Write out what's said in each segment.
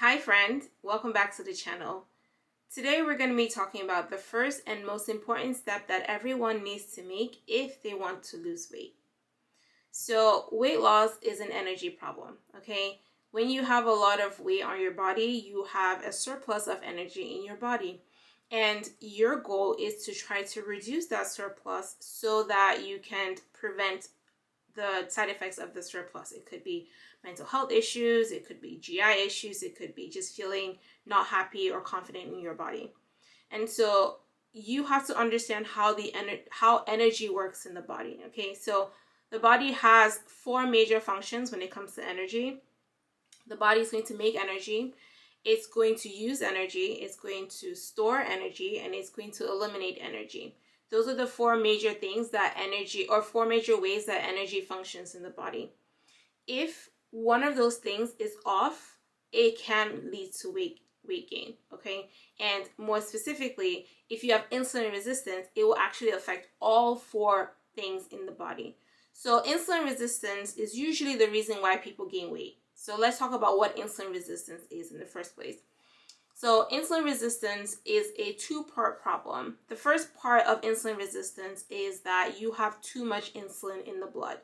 Hi friend, welcome back to the channel. Today we're going to be talking about the first and most important step that everyone needs to make if they want to lose weight. So weight loss is an energy problem, okay? When you have a lot of weight on your body, you have a surplus of energy in your body. And your goal is to try to reduce that surplus so that you can prevent the side effects of the surplus. It could be mental health issues, it could be GI issues, it could be just feeling not happy or confident in your body. And so you have to understand how energy works in the body. Okay, so the body has four major functions when it comes to energy. The body is going to make energy, it's going to use energy, it's going to store energy, and it's going to eliminate energy. Those are the four major things that energy, or four major ways that energy functions in the body. If one of those things is off, it can lead to weight gain, okay? And more specifically, if you have insulin resistance, it will actually affect all four things in the body. So insulin resistance is usually the reason why people gain weight. So let's talk about what insulin resistance is in the first place. So insulin resistance is a two-part problem. The first part of insulin resistance is that you have too much insulin in the blood.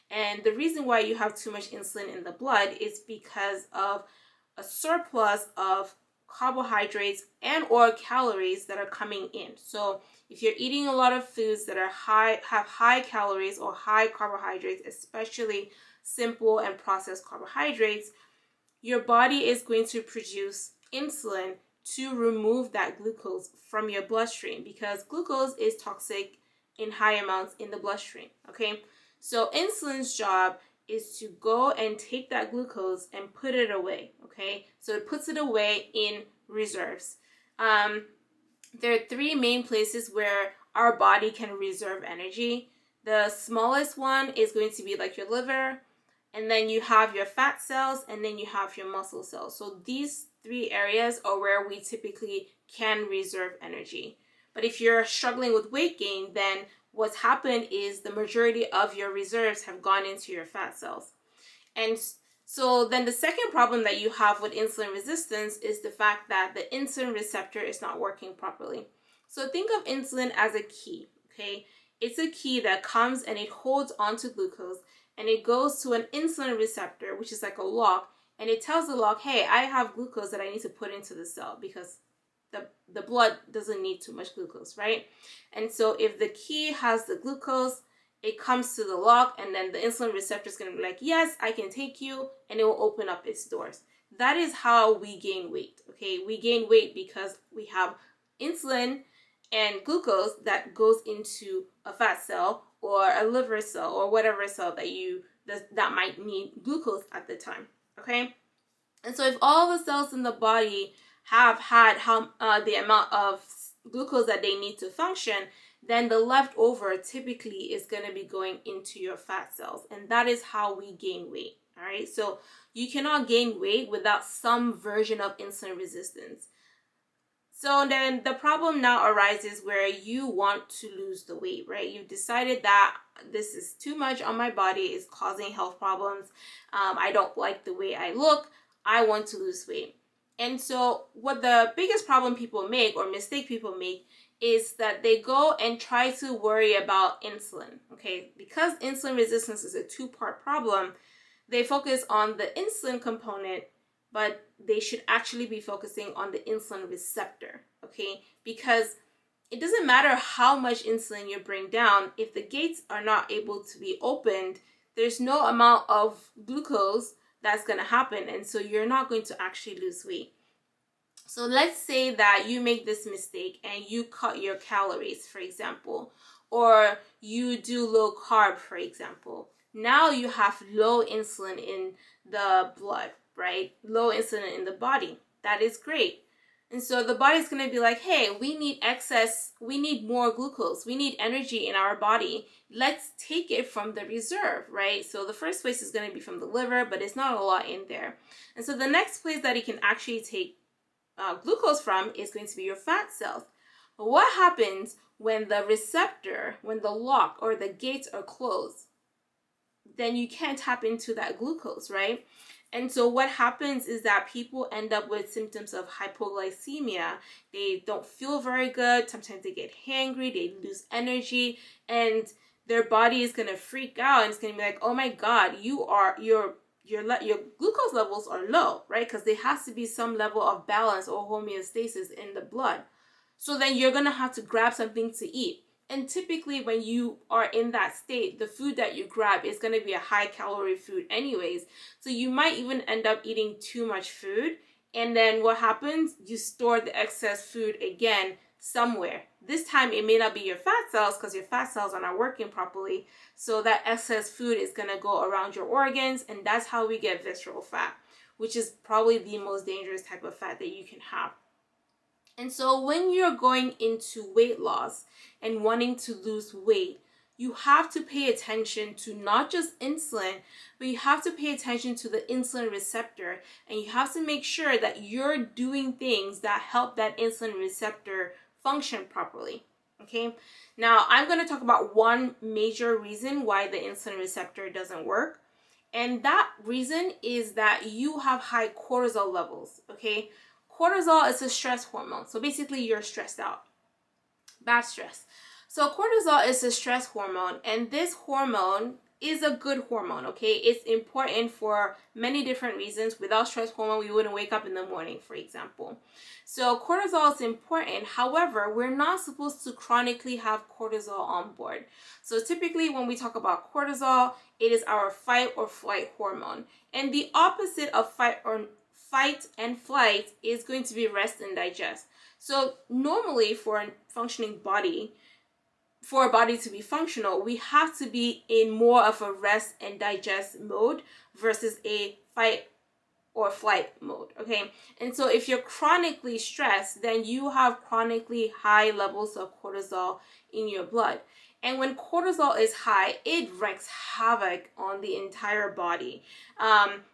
And the reason why you have too much insulin in the blood is because of a surplus of carbohydrates and or calories that are coming in. So if you're eating a lot of foods that are have high calories or high carbohydrates, especially simple and processed carbohydrates, your body is going to produce insulin to remove that glucose from your bloodstream, because glucose is toxic in high amounts in the bloodstream, okay? So insulin's job is to go and take that glucose and put it away, okay? So it puts it away in reserves. There are three main places where our body can reserve energy. The smallest one is going to be like your liver, and then you have your fat cells, and then you have your muscle cells. So these three areas are where we typically can reserve energy. But if you're struggling with weight gain, then what's happened is the majority of your reserves have gone into your fat cells. And so then the second problem that you have with insulin resistance is the fact that the insulin receptor is not working properly. So think of insulin as a key, okay? It's a key that comes and it holds onto glucose, and it goes to an insulin receptor, which is like a lock, and it tells the lock, hey, I have glucose that I need to put into the cell because the blood doesn't need too much glucose, right? And so if the key has the glucose, it comes to the lock, and then the insulin receptor is going to be like, yes, I can take you, and it will open up its doors. That is how we gain weight, okay? We gain weight because we have insulin and glucose that goes into a fat cell or a liver cell or whatever cell that might need glucose at the time, okay? And so if all the cells in the body have had the amount of glucose that they need to function, then the leftover typically is going to be going into your fat cells, and that is how we gain weight. All right, so you cannot gain weight without some version of insulin resistance. So then the problem now arises where you want to lose the weight, right? You've decided that this is too much on my body, it's causing health problems. I don't like the way I look. I want to lose weight. And so what the biggest problem people make, or mistake people make, is that they go and try to worry about insulin, okay? Because insulin resistance is a two-part problem, they focus on the insulin component, but they should actually be focusing on the insulin receptor, okay? Because it doesn't matter how much insulin you bring down, if the gates are not able to be opened, there's no amount of glucose that's going to happen, and so you're not going to actually lose weight. So let's say that you make this mistake and you cut your calories, for example, or you do low carb, for example. Now you have low insulin in the blood, right? Low insulin in the body. That is great. And so the body's going to be like, hey, we need more glucose. We need energy in our body. Let's take it from the reserve, right? So the first place is going to be from the liver, but it's not a lot in there. And so the next place that it can actually take glucose from is going to be your fat cells. But what happens when the receptor, when the lock or the gates are closed? Then you can't tap into that glucose, right? And so what happens is that people end up with symptoms of hypoglycemia. They don't feel very good. Sometimes they get hangry, they lose energy, and their body is going to freak out and it's going to be like, oh my God, your glucose levels are low, right? Because there has to be some level of balance or homeostasis in the blood. So then you're going to have to grab something to eat. And typically when you are in that state, the food that you grab is going to be a high calorie food anyways. So you might even end up eating too much food. And then what happens? You store the excess food again somewhere. This time it may not be your fat cells because your fat cells are not working properly. So that excess food is going to go around your organs, and that's how we get visceral fat, which is probably the most dangerous type of fat that you can have. And so when you're going into weight loss and wanting to lose weight, you have to pay attention to not just insulin, but you have to pay attention to the insulin receptor, and you have to make sure that you're doing things that help that insulin receptor function properly. Okay, now I'm going to talk about one major reason why the insulin receptor doesn't work, and that reason is that you have high cortisol levels. Okay, cortisol is a stress hormone, so basically you're stressed out, bad stress. So cortisol is a stress hormone, and this hormone is a good hormone, okay? It's important for many different reasons. Without stress hormone, we wouldn't wake up in the morning, for example. So cortisol is important. However, we're not supposed to chronically have cortisol on board. So typically when we talk about cortisol, it is our fight or flight hormone. And the opposite of fight and flight is going to be rest and digest. So normally for a functioning body, for a body to be functional, we have to be in more of a rest and digest mode versus a fight or flight mode, okay? And so if you're chronically stressed, then you have chronically high levels of cortisol in your blood. And when cortisol is high, it wreaks havoc on the entire body.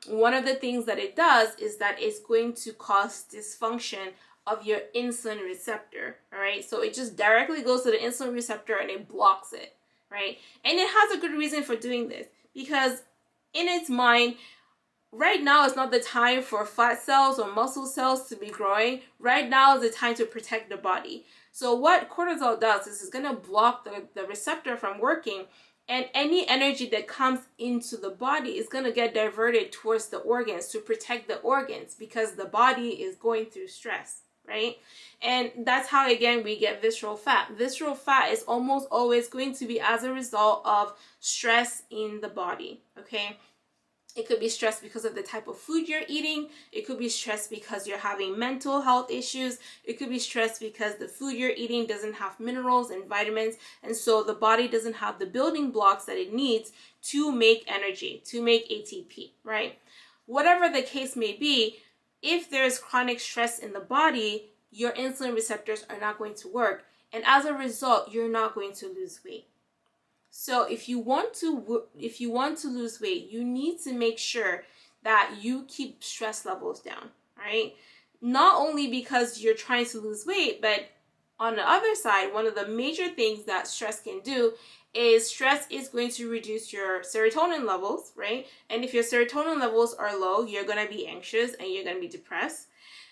One of the things that it does is that it's going to cause dysfunction of your insulin receptor, all right? So it just directly goes to the insulin receptor and it blocks it, right? And it has a good reason for doing this, because in its mind, right now is not the time for fat cells or muscle cells to be growing. Right now is the time to protect the body. So what cortisol does is it's going to block the receptor from working, and any energy that comes into the body is going to get diverted towards the organs to protect the organs, because the body is going through stress, right? And that's how, again, we get visceral fat. Visceral fat is almost always going to be as a result of stress in the body, okay? It could be stress because of the type of food you're eating. It could be stress because you're having mental health issues. It could be stress because the food you're eating doesn't have minerals and vitamins, and so the body doesn't have the building blocks that it needs to make energy, to make ATP, right? Whatever the case may be, if there's chronic stress in the body, your insulin receptors are not going to work, and as a result, you're not going to lose weight. So if you want to lose weight, you need to make sure that you keep stress levels down, right? Not only because you're trying to lose weight, but on the other side, one of the major things that stress can do is stress is going to reduce your serotonin levels, right? And if your serotonin levels are low, you're going to be anxious and you're going to be depressed.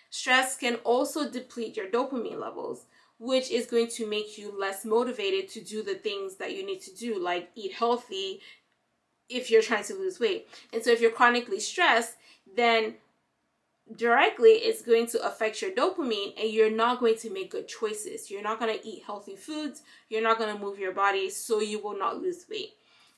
Stress can also deplete your dopamine levels, which is going to make you less motivated to do the things that you need to do, like eat healthy if you're trying to lose weight. And so if you're chronically stressed, then directly it's going to affect your dopamine, and you're not going to make good choices. You're not going to eat healthy foods. You're not going to move your body, so you will not lose weight.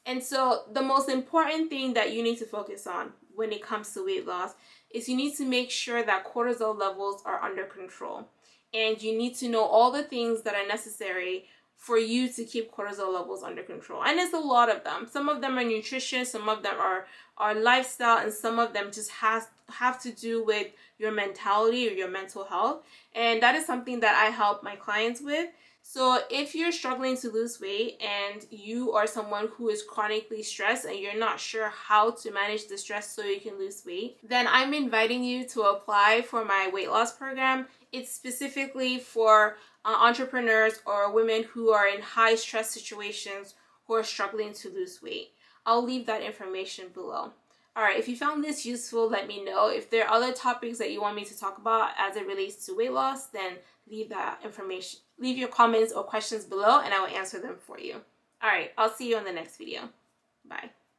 And so the most important thing that you need to focus on when it comes to weight loss is you need to make sure that cortisol levels are under control. And you need to know all the things that are necessary for you to keep cortisol levels under control. And there's a lot of them. Some of them are nutrition, some of them are lifestyle, and some of them just have to do with your mentality or your mental health. And that is something that I help my clients with. So if you're struggling to lose weight and you are someone who is chronically stressed and you're not sure how to manage the stress so you can lose weight, then I'm inviting you to apply for my weight loss program. It's specifically for entrepreneurs or women who are in high stress situations who are struggling to lose weight. I'll leave that information below. Alright, if you found this useful, let me know. If there are other topics that you want me to talk about as it relates to weight loss, then leave your comments or questions below and I will answer them for you. Alright, I'll see you in the next video. Bye.